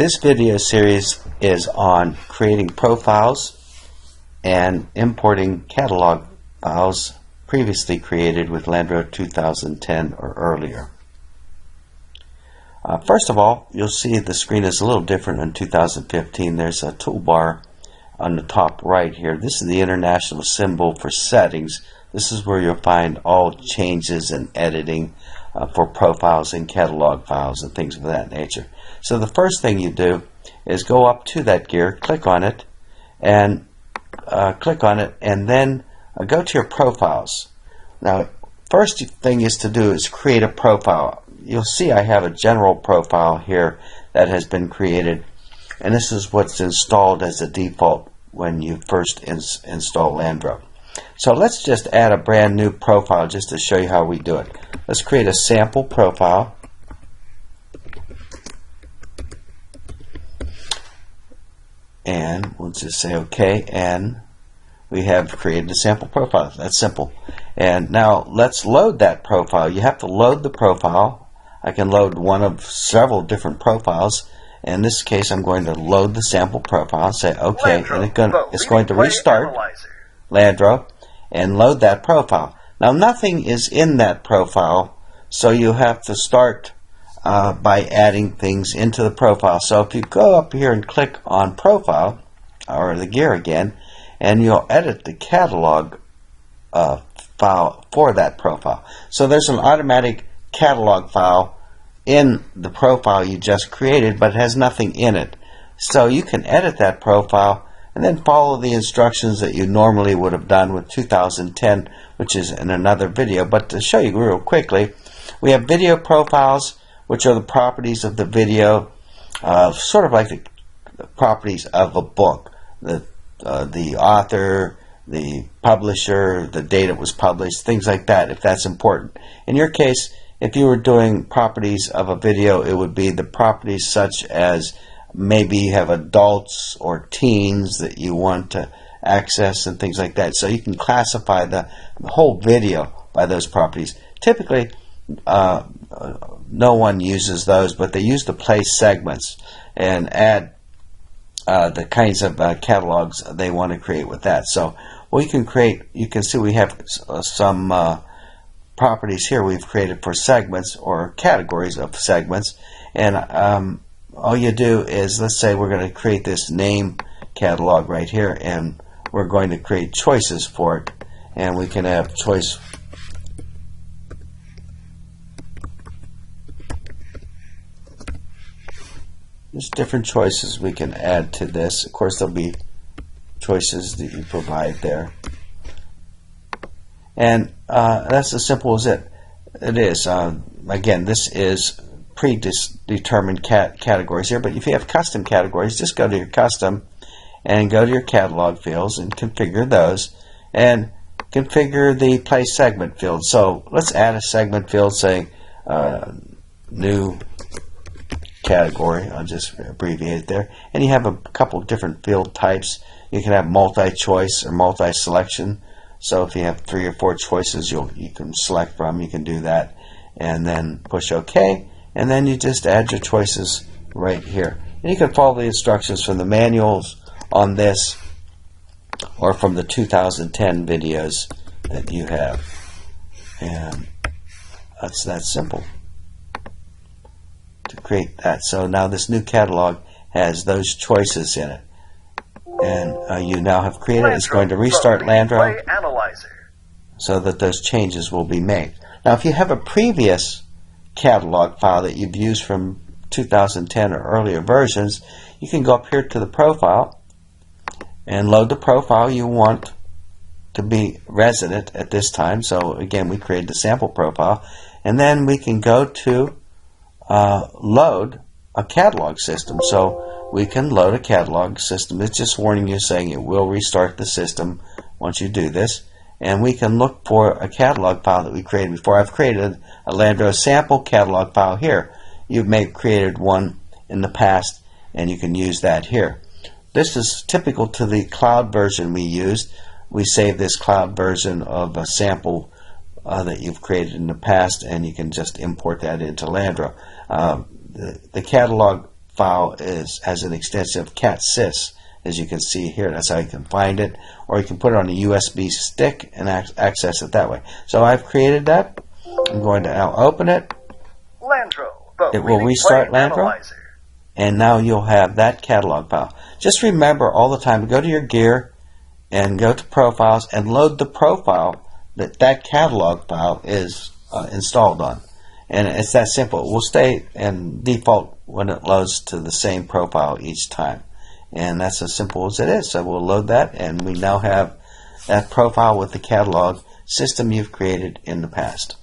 This video series is on creating profiles and importing catalog files previously created with Landro 2010 or earlier. First of all, you'll see the screen is a little different in 2015. There's a toolbar on the top right here. This is the international symbol for settings. This is where you'll find all changes and editing for profiles and catalog files and things of that nature. So the first thing you do is go up to that gear, click on it, and then go to your profiles. Now, first thing is to do is create a profile. You'll see I have a general profile here that has been created, and this is what's installed as a default when you first install Landro. So let's just add a brand new profile just to show you how we do it. Let's create a sample profile. And we'll just say OK, and we have created a sample profile. That's simple. And now let's load that profile. You have to load the profile. I can load one of several different profiles. In this case, I'm going to load the sample profile and say OK, Landro, and it's going to restart Landro and load that profile. Now nothing is in that profile, so you have to start by adding things into the profile. So if you go up here and click on profile, or the gear again, and you'll edit the catalog file for that profile. So there's an automatic catalog file in the profile you just created, but it has nothing in it. So you can edit that profile and then follow the instructions that you normally would have done with 2010, which is in another video. But to show you real quickly, we have video profiles, which are the properties of the video, sort of like the properties of a book. The author, the publisher, the date it was published, things like that, if that's important. In your case, if you were doing properties of a video, it would be the properties such as maybe you have adults or teens that you want to access and things like that. So you can classify the whole video by those properties. Typically, no one uses those, but they use the place segments and add the kinds of catalogs they want to create with that. So we can create, you can see we have some properties here we've created for segments or categories of segments, and all you do is, let's say we're going to create this name catalog right here, and we're going to create choices for it, and we can have choice. There's different choices we can add to this. Of course, there'll be choices that you provide there. And that's as simple as it is. Again, this is predetermined categories here, but if you have custom categories, just go to your custom and go to your catalog fields and configure those, and configure the place segment field. So let's add a segment field, say new category. I'll just abbreviate it there, and you have a couple different field types. You can have multi-choice or multi-selection. So if you have 3 or 4 choices you can select from, you can do that, and then push OK, and then you just add your choices right here. And you can follow the instructions from the manuals on this or from the 2010 videos that you have, and that's that simple to create that. So now this new catalog has those choices in it, and you now have created it. It's going to restart Landro so that those changes will be made. Now if you have a previous catalog file that you've used from 2010 or earlier versions, you can go up here to the profile and load the profile you want to be resident at this time. So again, we created the sample profile, and then we can go to load a catalog system. So we can load a catalog system. It's just warning you, saying it will restart the system once you do this. And we can look for a catalog file that we created before. I've created a Landro sample catalog file here. You may have created one in the past, and you can use that here. This is typical to the cloud version we used. We save this cloud version of a sample that you've created in the past, and you can just import that into Landro. The catalog file has an extensive cat sys, as you can see here. That's how you can find it, or you can put it on a USB stick and access it that way. So I've created that. I'm going to now open it. Landro, It will restart Landro, and now you'll have that catalog file. Just remember all the time, go to your gear and go to profiles and load the profile that catalog file is installed on. And it's that simple. It will stay in default when it loads to the same profile each time. And that's as simple as it is. So we'll load that, and we now have that profile with the catalog system you've created in the past.